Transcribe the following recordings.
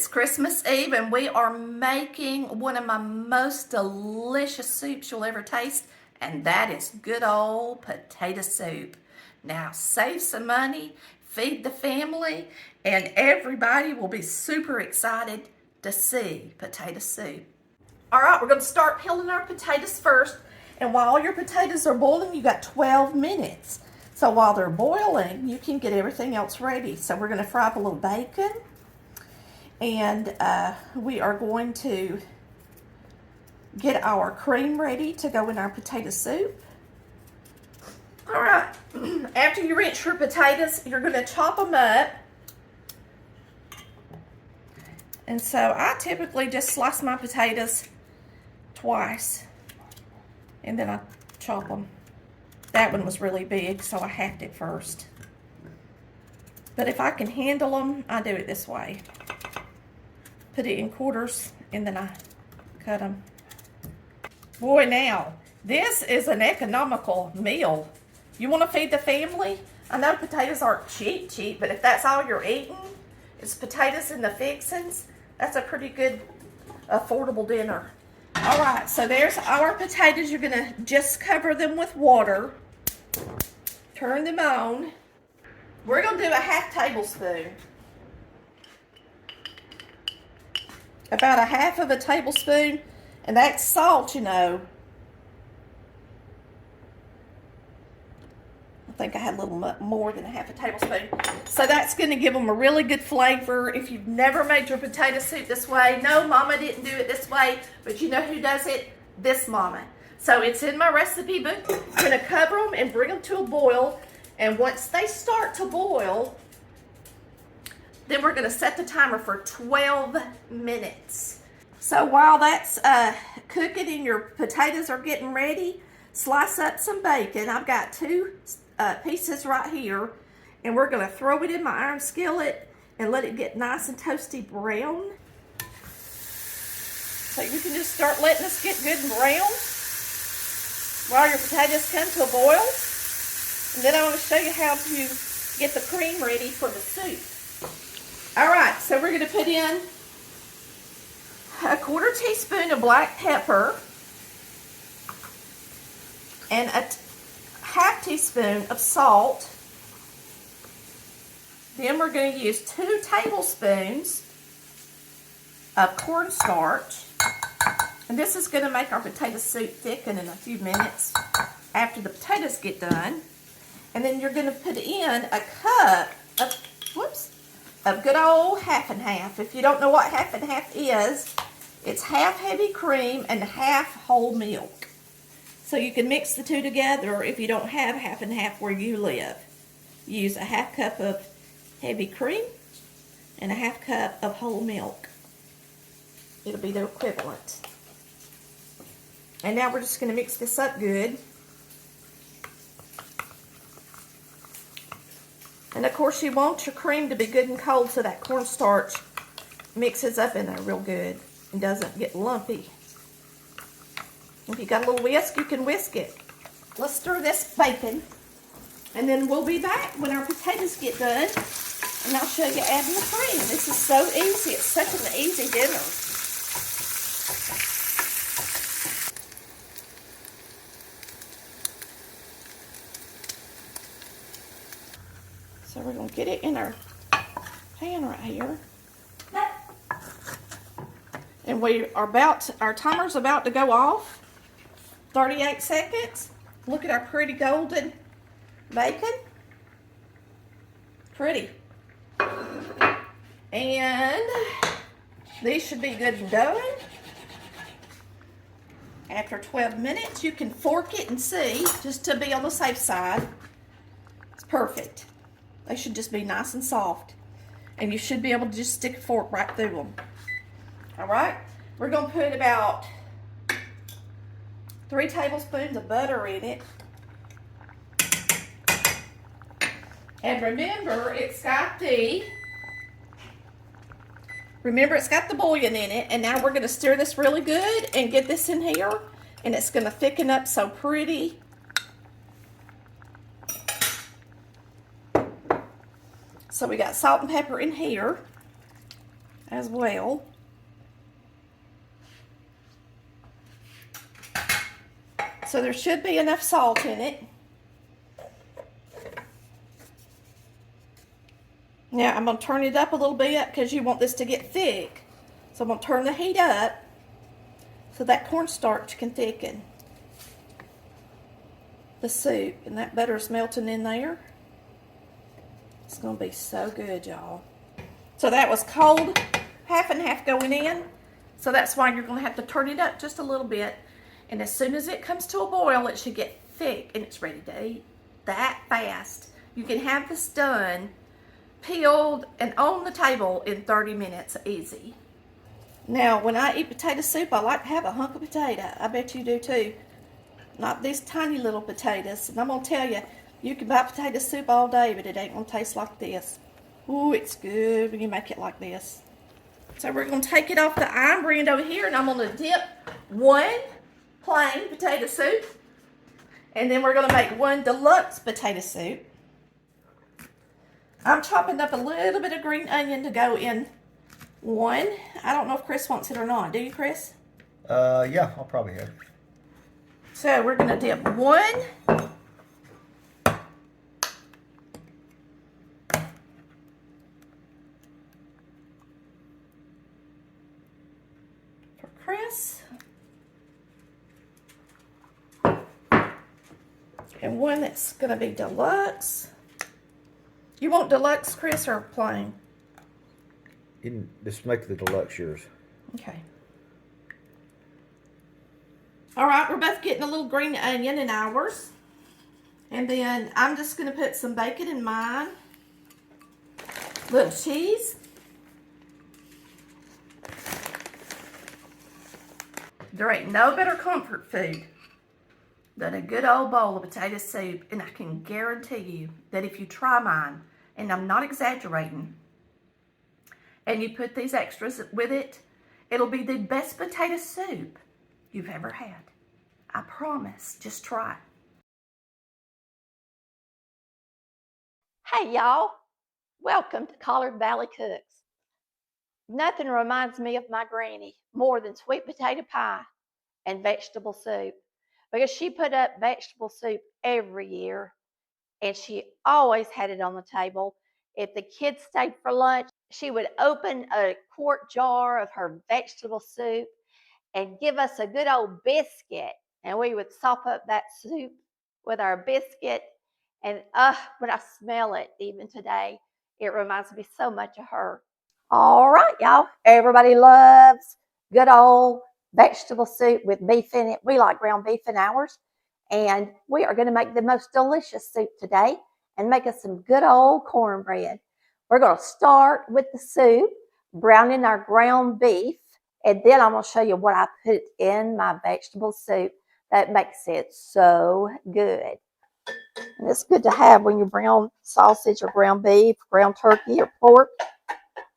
Christmas Eve and we are making one of my most delicious soups you'll ever taste, and that is good old potato soup. Now save some money, feed the family, and everybody will be super excited to see potato soup. All right, we're going to start peeling our potatoes first, and while your potatoes are boiling, you got 12 minutes. So while they're boiling, you can get everything else ready. So we're going to fry up a little bacon. And we are going to get our cream ready to go in our potato soup. All right, after you rinse your potatoes, you're going to chop them up. And so I typically just slice my potatoes twice, and then I chop them. That one was really big, so I hacked it first. But if I can handle them, I do it this way. Put it in quarters, and then I cut them. Boy, now, this is an economical meal. You want to feed the family? I know potatoes aren't cheap, but if that's all you're eating, it's potatoes and the fixings, that's a pretty good, affordable dinner. All right, so there's our potatoes. You're going to just cover them with water. Turn them on. We're going to do a half tablespoon. About a half of a tablespoon, and that's salt, you know. I think I had a little more than a half a tablespoon. So that's going to give them a really good flavor. If you've never made your potato soup this way, no, Mama didn't do it this way, but you know who does it? This Mama. So it's in my recipe book. I'm going to cover them and bring them to a boil, and once they start to boil, then we're going to set the timer for 12 minutes. So while that's cooking and your potatoes are getting ready, slice up some bacon. I've got two pieces right here, and we're going to throw it in my iron skillet and let it get nice and toasty brown. So you can just start letting this get good and brown while your potatoes come to a boil. And then I want to show you how to get the cream ready for the soup. All right, so we're going to put in a quarter teaspoon of black pepper and a half teaspoon of salt. Then we're going to use 2 tablespoons of cornstarch. And this is going to make our potato soup thicken in a few minutes after the potatoes get done. And then you're going to put in a cup of good old half and half. If you don't know what half and half is, it's half heavy cream and half whole milk. So you can mix the two together if you don't have half and half where you live. Use a half cup of heavy cream and a half cup of whole milk. It'll be the equivalent. And now we're just going to mix this up good. And of course you want your cream to be good and cold so that cornstarch mixes up in there real good and doesn't get lumpy. If you got a little whisk, you can whisk it. Let's stir this bacon, and then we'll be back when our potatoes get done, and I'll show you adding the cream. This is so easy. It's such an easy dinner. So we're going to get it in our pan right here. And our timer's about to go off. 38 seconds. Look at our pretty golden bacon. Pretty. And these should be good and done. After 12 minutes, you can fork it and see, just to be on the safe side. It's perfect. They should just be nice and soft. And you should be able to just stick a fork right through them. All right? We're going to put about 3 tablespoons of butter in it. And remember, it's got the bouillon in it. And now we're going to stir this really good and get this in here. And it's going to thicken up so pretty. So we got salt and pepper in here. as well. So there should be enough salt in it. Now I'm going to turn it up a little bit because you want this to get thick. So I'm going to turn the heat up so that cornstarch can thicken the soup. And that butter's melting in there. It's going to be so good, y'all. So that was cold, half and half going in. So that's why you're going to have to turn it up just a little bit. And as soon as it comes to a boil, it should get thick and it's ready to eat that fast. You can have this done, peeled, and on the table in 30 minutes, easy. Now, when I eat potato soup, I like to have a hunk of potato. I bet you do too. Not these tiny little potatoes. And I'm going to tell you, you can buy potato soup all day, but it ain't going to taste like this. Ooh, it's good when you make it like this. So we're going to take it off the iron brand over here, and I'm going to dip one plain potato soup, and then we're going to make one deluxe potato soup. I'm chopping up a little bit of green onion to go in one. I don't know if Chris wants it or not. Do you, Chris? Yeah, I'll probably have it. So we're going to dip one. For Chris. And one that's going to be deluxe. You want deluxe, Chris, or plain? You can just make the deluxe yours. Okay. All right, we're both getting a little green onion in ours. And then I'm just going to put some bacon in mine. Little cheese. There ain't no better comfort food than a good old bowl of potato soup. And I can guarantee you that if you try mine, and I'm not exaggerating, and you put these extras with it, it'll be the best potato soup you've ever had. I promise. Just try it. Hey y'all, welcome to Collard Valley Cooks. Nothing reminds me of my granny more than sweet potato pie and vegetable soup, because she put up vegetable soup every year and she always had it on the table. If the kids stayed for lunch, she would open a quart jar of her vegetable soup and give us a good old biscuit, and we would sop up that soup with our biscuit. And when I smell it even today, it reminds me so much of her. All right, y'all. Everybody loves good old vegetable soup with beef in it. We like ground beef in ours. And we are going to make the most delicious soup today and make us some good old cornbread. We're going to start with the soup, browning our ground beef, and then I'm going to show you what I put in my vegetable soup that makes it so good. And it's good to have when you brown sausage or ground beef, ground turkey or pork,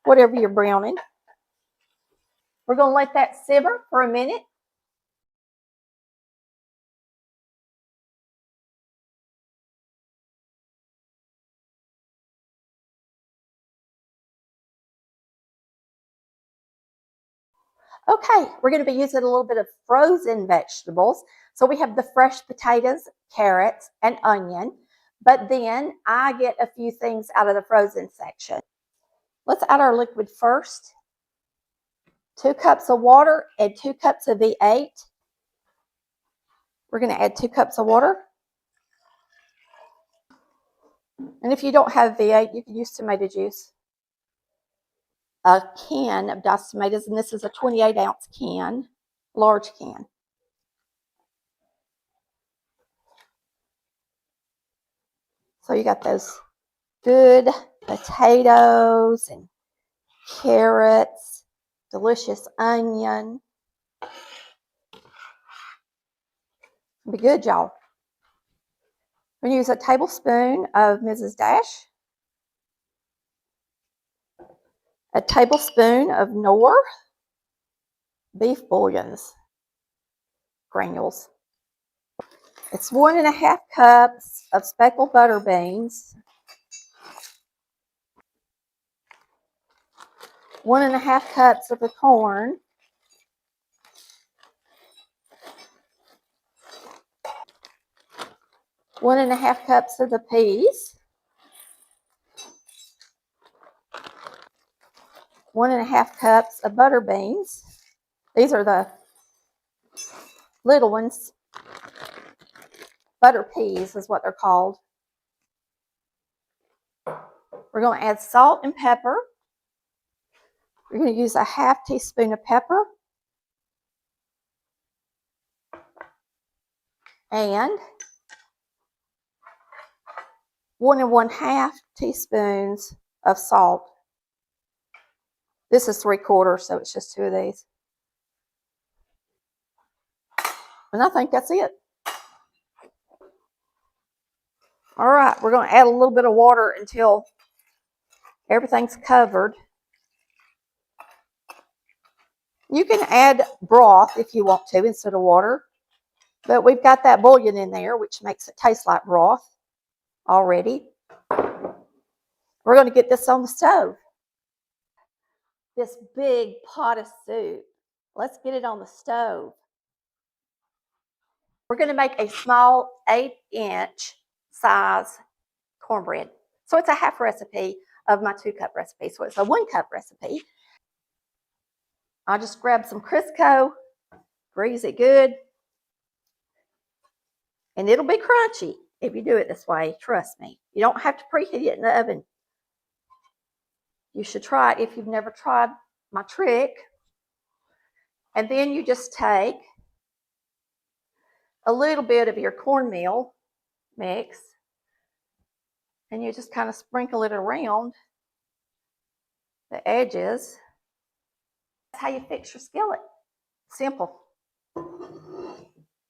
whatever you're browning. We're going to let that simmer for a minute. Okay, we're going to be using a little bit of frozen vegetables. So we have the fresh potatoes, carrots, and onion. But then I get a few things out of the frozen section. Let's add our liquid first. 2 cups of water and 2 cups of V8. We're going to add 2 cups of water. And if you don't have V8, you can use tomato juice. A can of diced tomatoes, and this is a 28-ounce can, large can. So you got those good potatoes and carrots, delicious onion. Be good, y'all. We're going to use a tablespoon of Mrs. Dash, a tablespoon of Knorr beef bouillons granules. It's 1.5 cups of speckled butter beans, 1.5 cups of the corn, 1.5 cups of the peas, 1.5 cups of butter beans. These are the little ones. Butter peas is what they're called. We're going to add salt and pepper. We're going to use a 1/2 teaspoon of pepper and 1 1/2 teaspoons of salt. This is 3/4, so it's just 2 of these. And I think that's it. All right, we're going to add a little bit of water until everything's covered. You can add broth if you want to instead of water, but we've got that bouillon in there, which makes it taste like broth already. We're going to get this on the stove. This big pot of soup. Let's get it on the stove. We're going to make a small 8-inch size cornbread. So it's a half recipe of my 2-cup recipe. So it's a 1-cup recipe. I'll just grab some Crisco, grease it good, and it'll be crunchy if you do it this way. Trust me. You don't have to preheat it in the oven. You should try it if you've never tried my trick. And then you just take a little bit of your cornmeal mix and you just kind of sprinkle it around the edges. That's how you fix your skillet. Simple.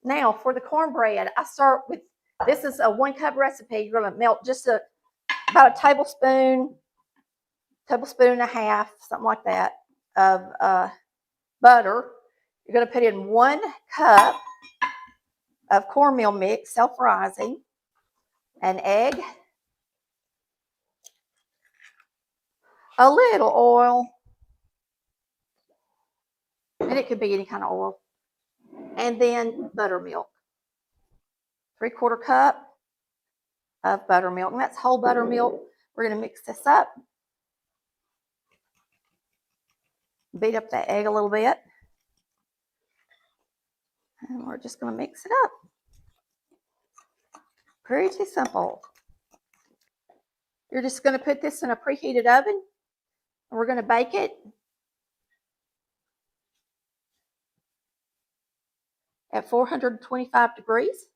Now for the cornbread, I start with, this is a 1-cup recipe. You're going to melt just about a tablespoon and a half, something like that, of butter. You're going to put in 1 cup of cornmeal mix, self-rising, an egg, a little oil, and it could be any kind of oil, and then buttermilk. 3/4 cup of buttermilk, and that's whole buttermilk. We're going to mix this up. Beat up that egg a little bit. And we're just going to mix it up. Pretty simple. You're just going to put this in a preheated oven. And we're going to bake it at 425 degrees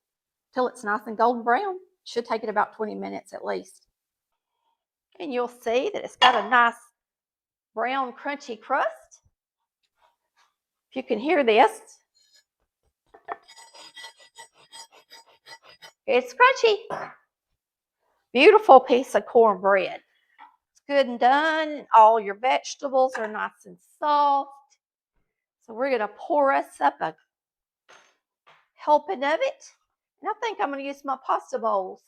till it's nice and golden brown. Should take it about 20 minutes at least. And you'll see that it's got a nice brown crunchy crust. If you can hear this, it's crunchy. Beautiful piece of cornbread. It's good and done. All your vegetables are nice and soft. So we're going to pour us up a helping of it. And I think I'm going to use my pasta bowls.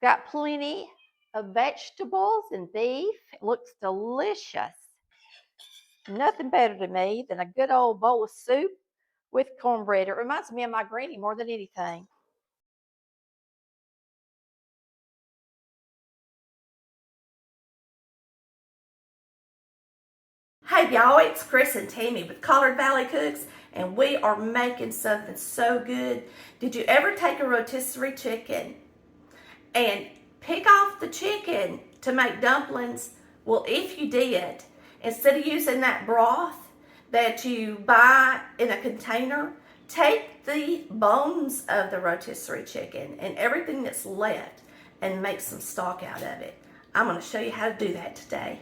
Got plenty of vegetables and beef. It looks delicious. Nothing better to me than a good old bowl of soup with cornbread. It reminds me of my granny more than anything. Hey y'all, it's Chris and Tammy with Collard Valley Cooks, and we are making something so good. Did you ever take a rotisserie chicken and pick off the chicken to make dumplings? Well, if you did, instead of using that broth that you buy in a container, take the bones of the rotisserie chicken and everything that's left and make some stock out of it. I'm going to show you how to do that today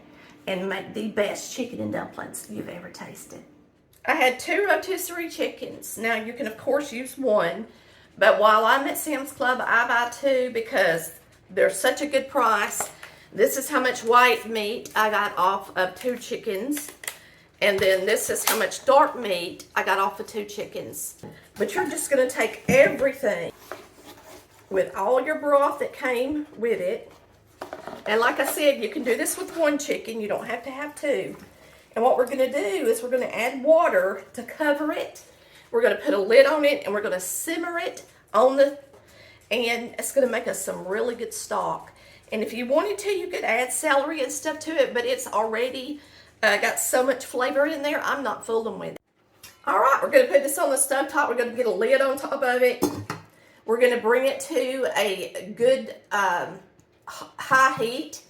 and make the best chicken and dumplings you've ever tasted. I had 2 rotisserie chickens. Now you can of course use 1, but while I'm at Sam's Club, I buy 2 because they're such a good price. This is how much white meat I got off of 2 chickens, And then this is how much dark meat I got off of 2 chickens. But you're just gonna take everything with all your broth that came with it. And like I said, you can do this with 1 chicken. You don't have to have 2. And what we're gonna do is we're gonna add water to cover it. We're gonna put a lid on it and we're gonna simmer it on the, and it's gonna make us some really good stock. And if you wanted to, you could add celery and stuff to it, but it's already got so much flavor in there, I'm not fooling with it. All right, we're gonna put this on the stove top. We're gonna get a lid on top of it. We're gonna bring it to a good high heat,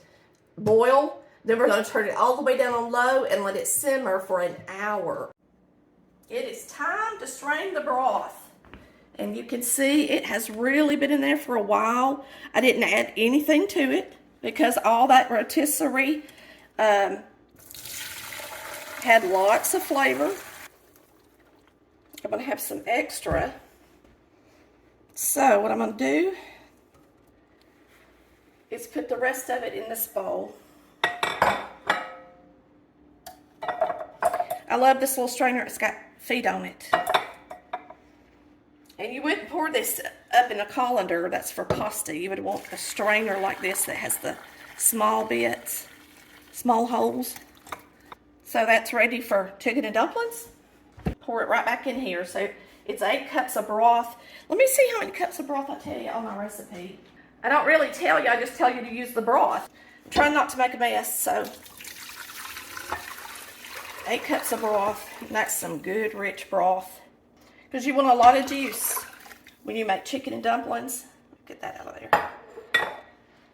boil. Then we're gonna turn it all the way down on low and let it simmer for an hour. It is time to strain the broth. And you can see it has really been in there for a while. I didn't add anything to it because all that rotisserie had lots of flavor. I'm going to have some extra. So what I'm going to do is put the rest of it in this bowl. I love this little strainer. It's got feet on it. And you wouldn't pour this up in a colander. That's for pasta. You would want a strainer like this that has the small bits, small holes. So that's ready for chicken and dumplings. Pour it right back in here. So it's 8 cups of broth. Let me see how many cups of broth I tell you on my recipe. I don't really tell you, I just tell you to use the broth. I'm trying not to make a mess, so 8 cups of broth. And that's some good rich broth. Because you want a lot of juice when you make chicken and dumplings. Get that out of there.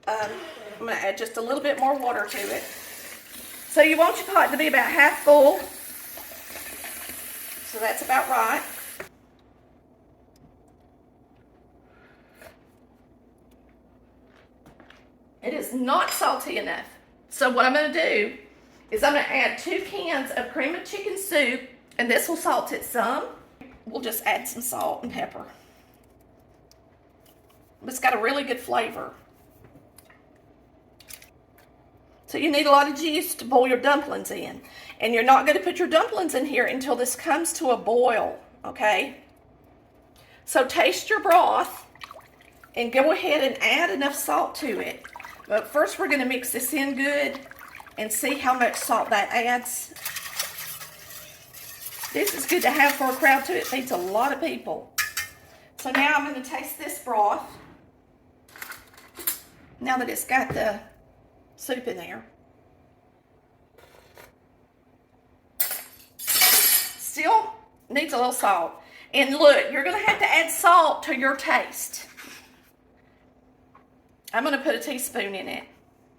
I'm going to add just a little bit more water to it. So you want your pot to be about half full. So that's about right. It is not salty enough. So what I'm going to do is I'm going to add 2 cans of cream of chicken soup, and this will salt it some. We'll just add some salt and pepper. It's got a really good flavor. So you need a lot of juice to boil your dumplings in. And you're not going to put your dumplings in here until this comes to a boil, okay? So taste your broth and go ahead and add enough salt to it. But first we're going to mix this in good and see how much salt that adds. This is good to have for a crowd too. It feeds a lot of people. So now I'm going to taste this broth. Now that it's got the soup in there. Still needs a little salt. And look, you're going to have to add salt to your taste. I'm going to put a teaspoon in it.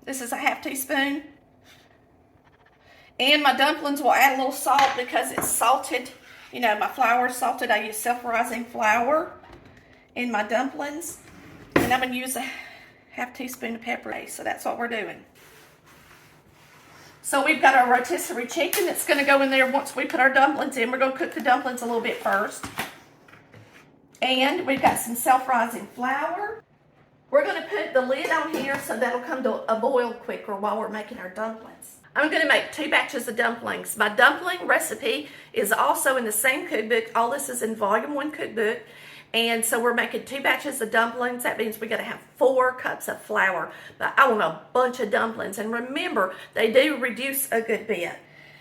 This is a half teaspoon. And my dumplings will add a little salt because it's salted. You know, my flour is salted. I use self-rising flour in my dumplings. And I'm going to use a half teaspoon of pepper. So that's what we're doing. So we've got our rotisserie chicken that's going to go in there once we put our dumplings in. We're going to cook the dumplings a little bit first. And we've got some self-rising flour. We're going to put the lid on here so that'll come to a boil quicker while we're making our dumplings. I'm going to make 2 batches of dumplings. My dumpling recipe is also in the same cookbook. All this is in volume 1 cookbook. And so we're making 2 batches of dumplings. That means we got to have 4 cups of flour. But I want a bunch of dumplings. And remember, they do reduce a good bit.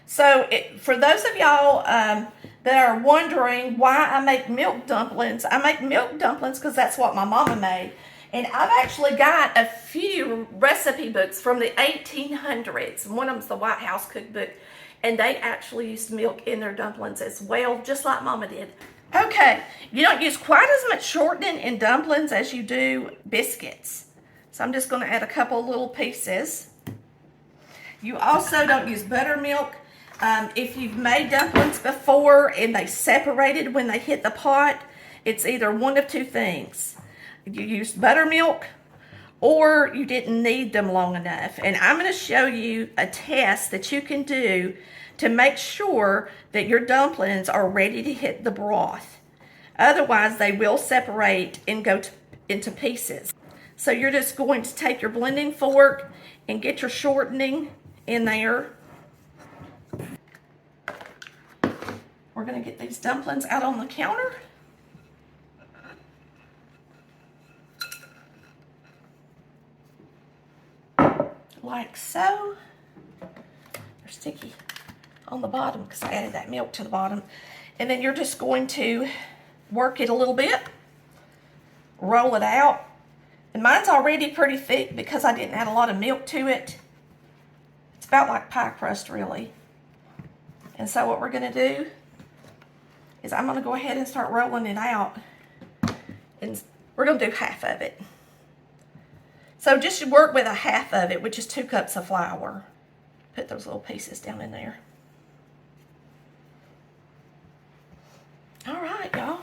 So for those of y'all that are wondering why I make milk dumplings, I make milk dumplings because that's what my mama made. And I've actually got a few recipe books from the 1800s. One of them's the White House Cookbook. And they actually used milk in their dumplings as well, just like Mama did. Okay, you don't use quite as much shortening in dumplings as you do biscuits. So I'm just going to add a couple little pieces. You also don't use buttermilk. If you've made dumplings before and they separated when they hit the pot, it's either one of 2 things. You used buttermilk or you didn't knead them long enough. And I'm going to show you a test that you can do to make sure that your dumplings are ready to hit the broth. Otherwise, they will separate and go into pieces. So you're just going to take your blending fork and get your shortening in there. We're gonna get these dumplings out on the counter. Like so. They're sticky on the bottom because I added that milk to the bottom. And then you're just going to work it a little bit, roll it out. And mine's already pretty thick because I didn't add a lot of milk to it. It's about like pie crust, really. And so what we're gonna do is I'm gonna go ahead and start rolling it out. And we're gonna do half of it. So just work with a half of it, which is 2 cups of flour. Put those little pieces down in there. All right, y'all.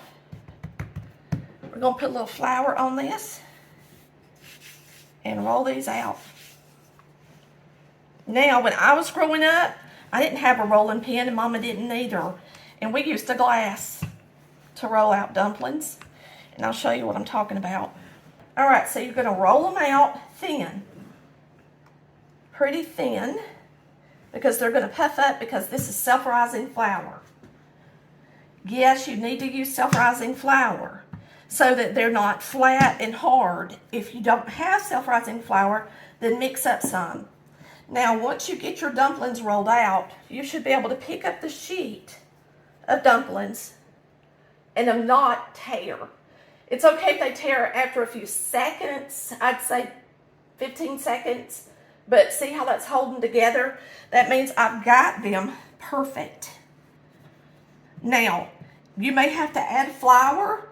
We're gonna put a little flour on this and roll these out. Now, when I was growing up, I didn't have a rolling pin and Mama didn't either. And we used a glass to roll out dumplings. And I'll show you what I'm talking about. All right, so you're gonna roll them out thin. Pretty thin, because they're gonna puff up because this is self-rising flour. Yes, you need to use self-rising flour so that they're not flat and hard. If you don't have self-rising flour, then mix up some. Now, once you get your dumplings rolled out, you should be able to pick up the sheet of dumplings and them not tear. It's okay if they tear after a few seconds, I'd say 15 seconds, but see how that's holding together? That means I've got them perfect. Now, you may have to add flour,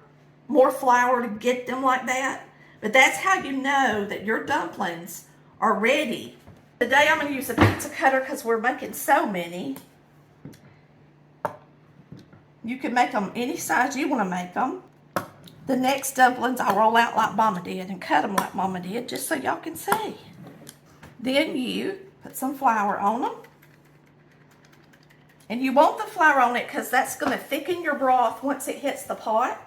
more flour to get them like that, but that's how you know that your dumplings are ready. Today I'm going to use a pizza cutter because we're making so many. You can make them any size you want to make them. The next dumplings I roll out like Mama did and cut them like Mama did just so y'all can see. Then you put some flour on them. And you want the flour on it because that's going to thicken your broth once it hits the pot.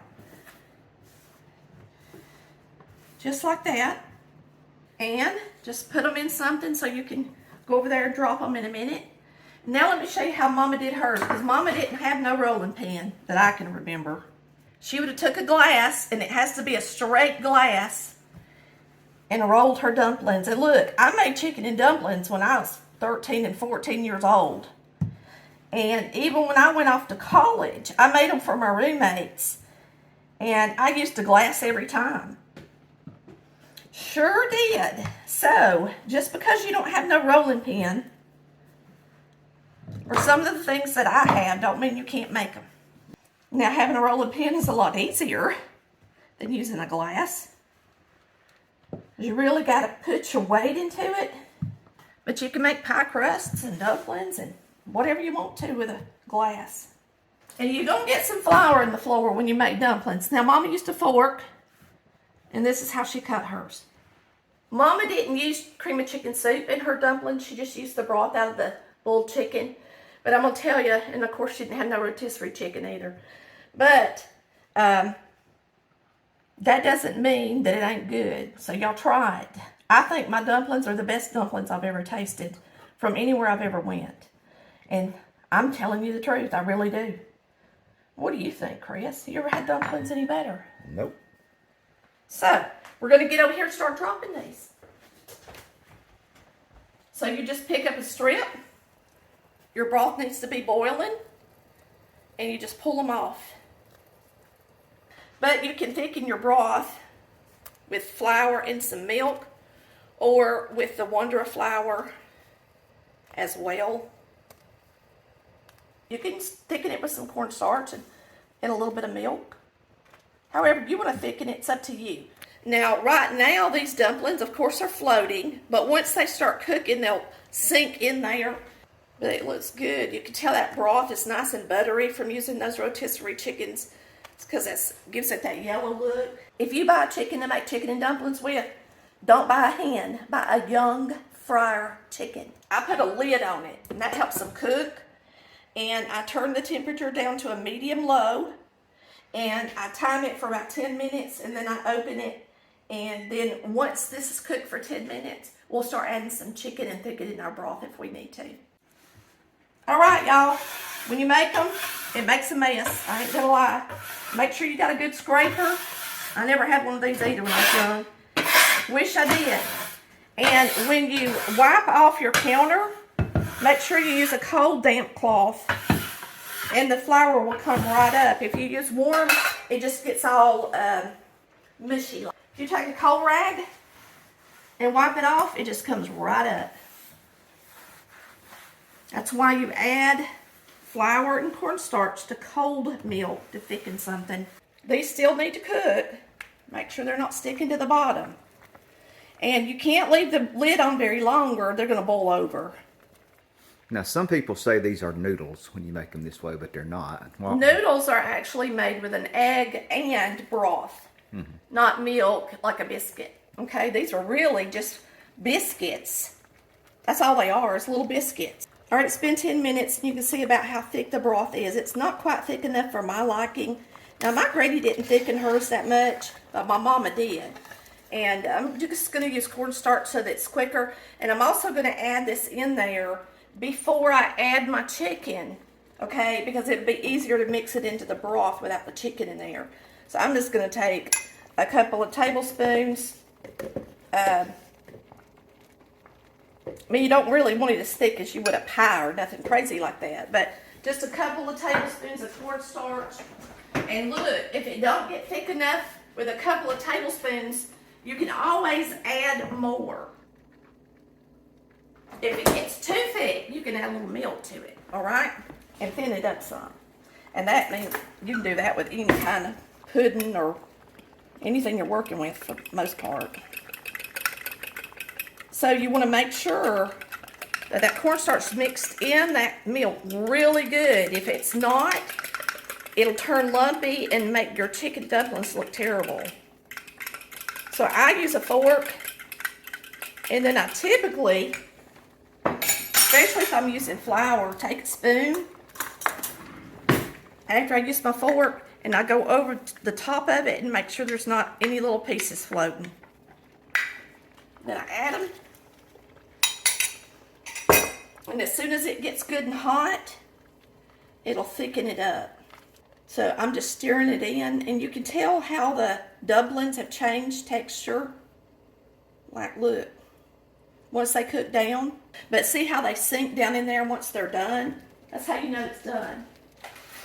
Just like that. And just put them in something so you can go over there and drop them in a minute. Now let me show you how Mama did hers, because Mama didn't have no rolling pin that I can remember. She would have took a glass, and it has to be a straight glass, and rolled her dumplings. And look, I made chicken and dumplings when I was 13 and 14 years old. And even when I went off to college, I made them for my roommates. And I used a glass every time. Sure did. So, just because you don't have no rolling pin, or some of the things that I have, don't mean you can't make them. Now, having a rolling pin is a lot easier than using a glass. You really got to put your weight into it. But you can make pie crusts and dumplings and whatever you want to with a glass. And you're going to get some flour in the flour when you make dumplings. Now, Mama used a fork, and this is how she cut hers. Mama didn't use cream of chicken soup in her dumplings. She just used the broth out of the bull chicken. But I'm going to tell you, and of course she didn't have no rotisserie chicken either. But that doesn't mean that it ain't good. So y'all try it. I think my dumplings are the best dumplings I've ever tasted from anywhere I've ever went. And I'm telling you the truth, I really do. What do you think, Chris? You ever had dumplings any better? Nope. So, we're going to get over here and start dropping these. So you just pick up a strip. Your broth needs to be boiling. And you just pull them off. But you can thicken your broth with flour and some milk, or with the Wonder flour as well. You can thicken it with some cornstarch and a little bit of milk. However you want to thicken it, it's up to you. Now, right now, these dumplings, of course, are floating, but once they start cooking, they'll sink in there. But it looks good. You can tell that broth is nice and buttery from using those rotisserie chickens. It's because it gives it that yellow look. If you buy a chicken to make chicken and dumplings with, don't buy a hen. Buy a young fryer chicken. I put a lid on it, and that helps them cook. And I turn the temperature down to a medium-low. And I time it for about 10 minutes, and then I open it. And then once this is cooked for 10 minutes, we'll start adding some chicken and thickening our broth if we need to. All right, y'all. When you make them, it makes a mess. I ain't gonna lie. Make sure you got a good scraper. I never had one of these either when I was young. Wish I did. And when you wipe off your counter, make sure you use a cold, damp cloth. And the flour will come right up. If you use warm, it just gets all mushy. If you take a cold rag and wipe it off, it just comes right up. That's why you add flour and cornstarch to cold milk to thicken something. These still need to cook. Make sure they're not sticking to the bottom. And you can't leave the lid on very long or they're going to boil over. Now, some people say these are noodles when you make them this way, but they're not. Well, Noodles are actually made with an egg and broth, not milk like a biscuit. Okay, these are really just biscuits. That's all they are, is little biscuits. All right, it's been 10 minutes and you can see about how thick the broth is. It's not quite thick enough for my liking. Now, my gravy didn't thicken hers that much, but my mama did. And I'm just going to use cornstarch so that it's quicker. And I'm also going to add this in there before I add my chicken, okay? Because it'd be easier to mix it into the broth without the chicken in there. So I'm just going to take a couple of tablespoons. I mean, you don't really want it as thick as you would a pie or nothing crazy like that. But just a couple of tablespoons of cornstarch. And look, if it don't get thick enough with a couple of tablespoons, you can always add more. If it gets too thick, you can add a little milk to it, all right? And thin it up some. And that means you can do that with any kind of pudding or anything you're working with for the most part. So you want to make sure that that cornstarch is mixed in that milk really good. If it's not, it'll turn lumpy and make your chicken dumplings look terrible. So I use a fork, and then I typically, especially if I'm using flour, take a spoon after I use my fork, and I go over the top of it and make sure there's not any little pieces floating. Then I add them. And as soon as it gets good and hot, it'll thicken it up. So I'm just stirring it in, and you can tell how the dumplings have changed texture. Like, look, once they cook down. But see how they sink down in there once they're done? That's how you know it's done.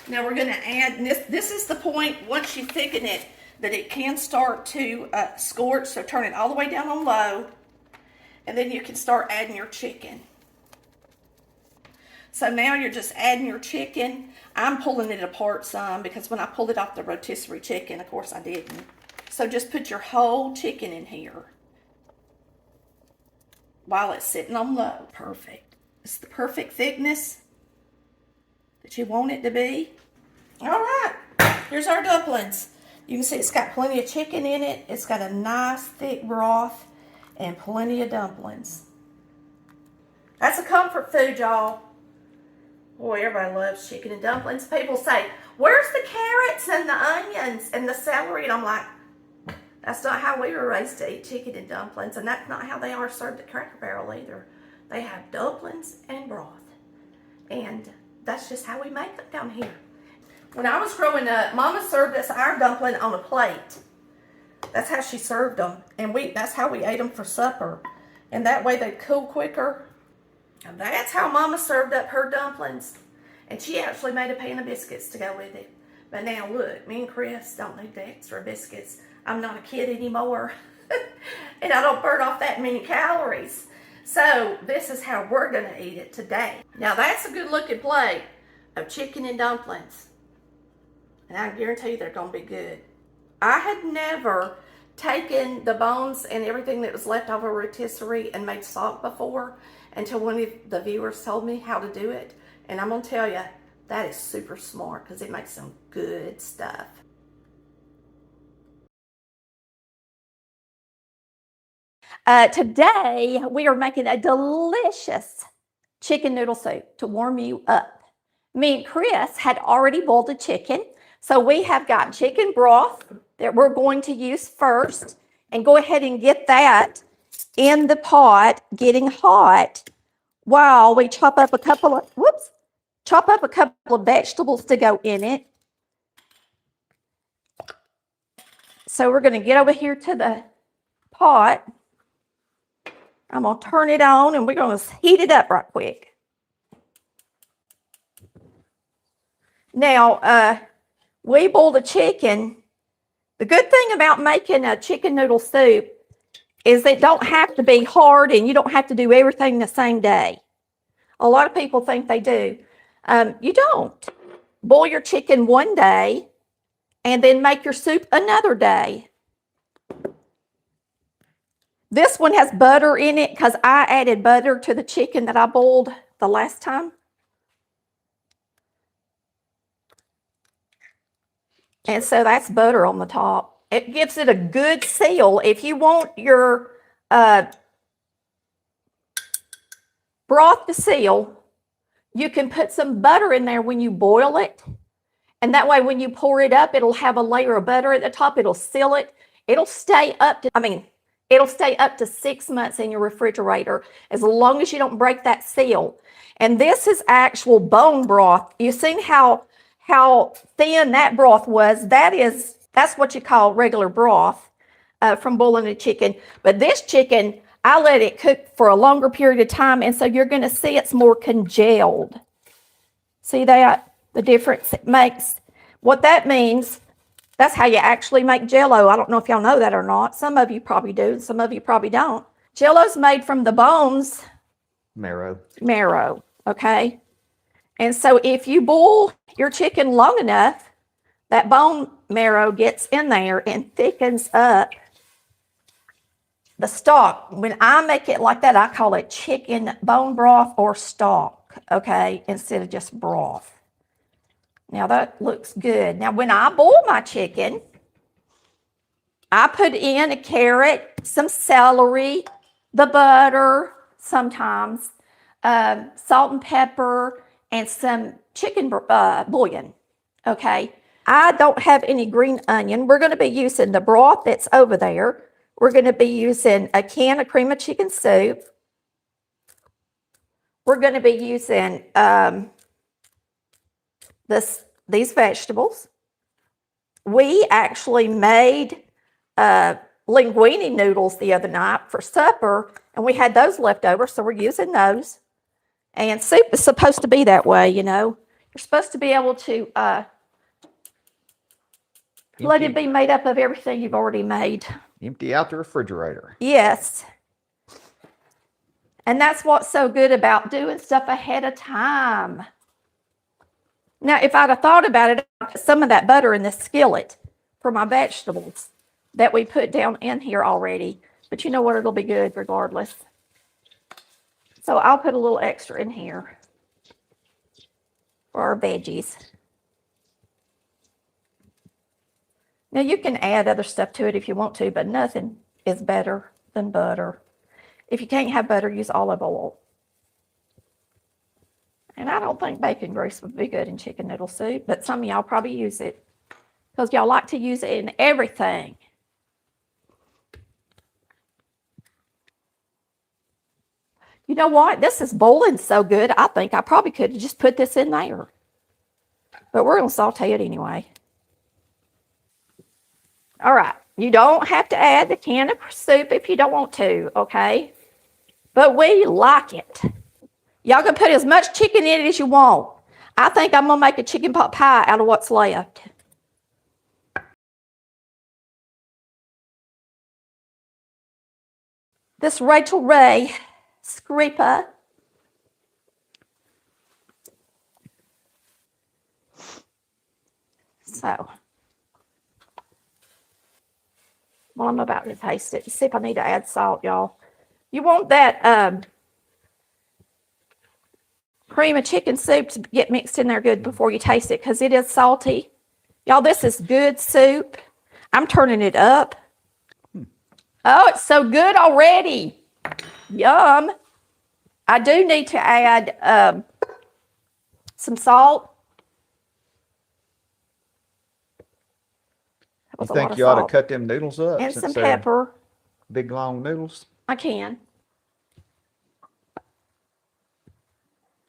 Now we're going to add, and this is the point, once you thicken it, that it can start to scorch. So turn it all the way down on low, and then you can start adding your chicken. So now you're just adding your chicken. I'm pulling it apart some because when I pulled it off the rotisserie chicken, of course I didn't. So just put your whole chicken in here while it's sitting on low. Perfect. It's the perfect thickness that you want it to be. All right, here's our dumplings. You can see it's got plenty of chicken in it. It's got a nice thick broth and plenty of dumplings. That's a comfort food, y'all. Boy, everybody loves chicken and dumplings. People say, where's the carrots and the onions and the celery? And I'm like, that's not how we were raised to eat chicken and dumplings. And that's not how they are served at Cracker Barrel either. They have dumplings and broth. And that's just how we make them down here. When I was growing up, Mama served us our dumpling on a plate. That's how she served them. And that's how we ate them for supper. And that way they'd cool quicker. And that's how Mama served up her dumplings. And she actually made a pan of biscuits to go with it. But now look, me and Chris don't need the extra biscuits. I'm not a kid anymore. And I don't burn off that many calories. So this is how we're going to eat it today. Now that's a good looking plate of chicken and dumplings. And I guarantee you they're going to be good. I had never taken the bones and everything that was left over rotisserie and made salt before until one of the viewers told me how to do it. And I'm going to tell you, that is super smart because it makes some good stuff. Today, we are making a delicious chicken noodle soup to warm you up. Me and Chris had already boiled the chicken. So we have got chicken broth that we're going to use first. And go ahead and get that in the pot getting hot while we chop up a couple of, chop up a couple of vegetables to go in it. So we're going to get over here to the pot. I'm going to turn it on and we're going to heat it up right quick. Now, we boiled a chicken. The good thing about making a chicken noodle soup is it don't have to be hard and you don't have to do everything the same day. A lot of people think they do. You don't. Boil your chicken one day and then make your soup another day. This one has butter in it because I added butter to the chicken that I boiled the last time. And so that's butter on the top. It gives it a good seal. If you want your broth to seal, you can put some butter in there when you boil it. And that way when you pour it up, it'll have a layer of butter at the top. It'll seal it. It'll stay up to 6 months in your refrigerator as long as you don't break that seal. And this is actual bone broth. You've seen how thin that broth was. That's what you call regular broth from boiling a chicken. But this chicken, I let it cook for a longer period of time, and so you're going to see it's more congealed. See that? The difference it makes. What that means, that's how you actually make Jell-O. I don't know if y'all know that or not. Some of you probably do, and some of you probably don't. Jell-O's made from the bones. Marrow, okay? And so if you boil your chicken long enough, that bone marrow gets in there and thickens up the stock. When I make it like that, I call it chicken bone broth or stock, okay, instead of just broth. Now that looks good. Now when I boil my chicken, I put in a carrot, some celery, the butter sometimes, salt and pepper, and some chicken bouillon, okay? I don't have any green onion. We're going to be using the broth that's over there. We're going to be using a can of cream of chicken soup. We're going to be using these vegetables. We actually made linguine noodles the other night for supper, and we had those left over, so we're using those. And soup is supposed to be that way, you know. You're supposed to be able to let it be made up of everything you've already made. Empty out the refrigerator. Yes. And that's what's so good about doing stuff ahead of time. Now, if I'd have thought about it, I'd put some of that butter in the skillet for my vegetables that we put down in here already. But you know what? It'll be good regardless. So I'll put a little extra in here for our veggies. Now you can add other stuff to it if you want to, but nothing is better than butter. If you can't have butter, use olive oil. And I don't think bacon grease would be good in chicken noodle soup, but some of y'all probably use it because y'all like to use it in everything. You know what? This is boiling so good, I think I probably could have just put this in there. But we're going to saute it anyway. All right. You don't have to add the can of soup if you don't want to, okay? But we like it. Y'all can put as much chicken in it as you want. I think I'm going to make a chicken pot pie out of what's left. This Rachel Ray scraper. So, well, I'm about to taste it. See if I need to add salt, y'all. You want that cream of chicken soup to get mixed in there good before you taste it because it is salty. Y'all, this is good soup. I'm turning it up. Oh, it's so good already. Yum. I do need to add some salt. You think you ought to cut them noodles up? And some pepper. Big long noodles? I can.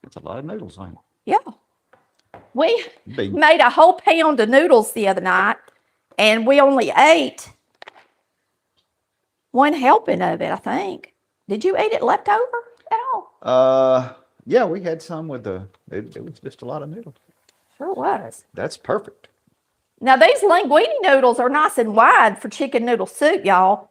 That's a lot of noodles, ain't it? Yeah. We Big. made a whole pound of noodles the other night, and we only ate one helping of it, I think. Did you eat it leftover at all? Yeah, we had some with it was just a lot of noodles. Sure was. That's perfect. Now, these linguine noodles are nice and wide for chicken noodle soup, y'all.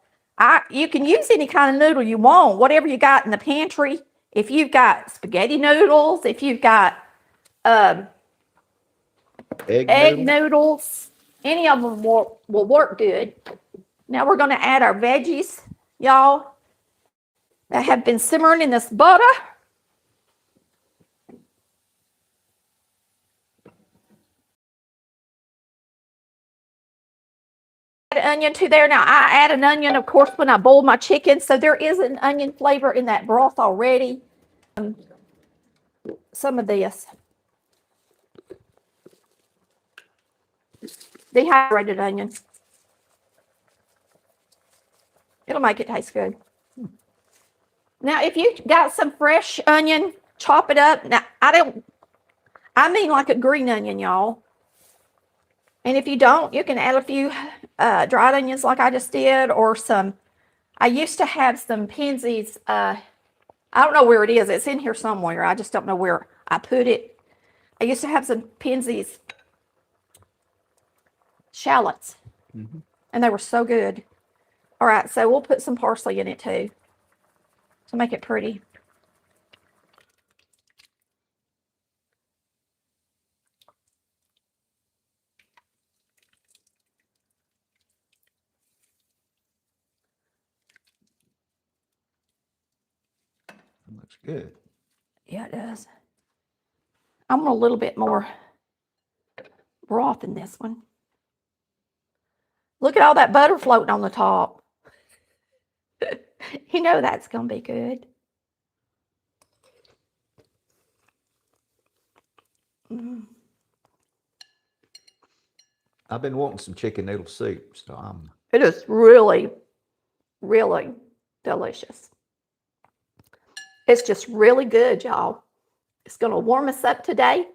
You can use any kind of noodle you want, whatever you got in the pantry. If you've got spaghetti noodles, if you've got egg noodles, any of them will work good. Now we're going to add our veggies, y'all, that have been simmering in this butter. Add onion to there. Now I add an onion, of course, when I boil my chicken, so there is an onion flavor in that broth already. Some of this dehydrated onion. It'll make it taste good. Now, if you got some fresh onion, chop it up. Now, I mean like a green onion, y'all. And if you don't, you can add a few dried onions like I just did, or some. I used to have some pansies. I don't know where it is. It's in here somewhere. I just don't know where I put it. I used to have some pansies shallots, and they were so good. All right, so we'll put some parsley in it too to make it pretty. Looks good. Yeah, it does. I want a little bit more broth in this one. Look at all that butter floating on the top. You know that's going to be good. I've been wanting some chicken noodle soup, so It is really, really delicious. It's just really good, y'all. It's going to warm us up today.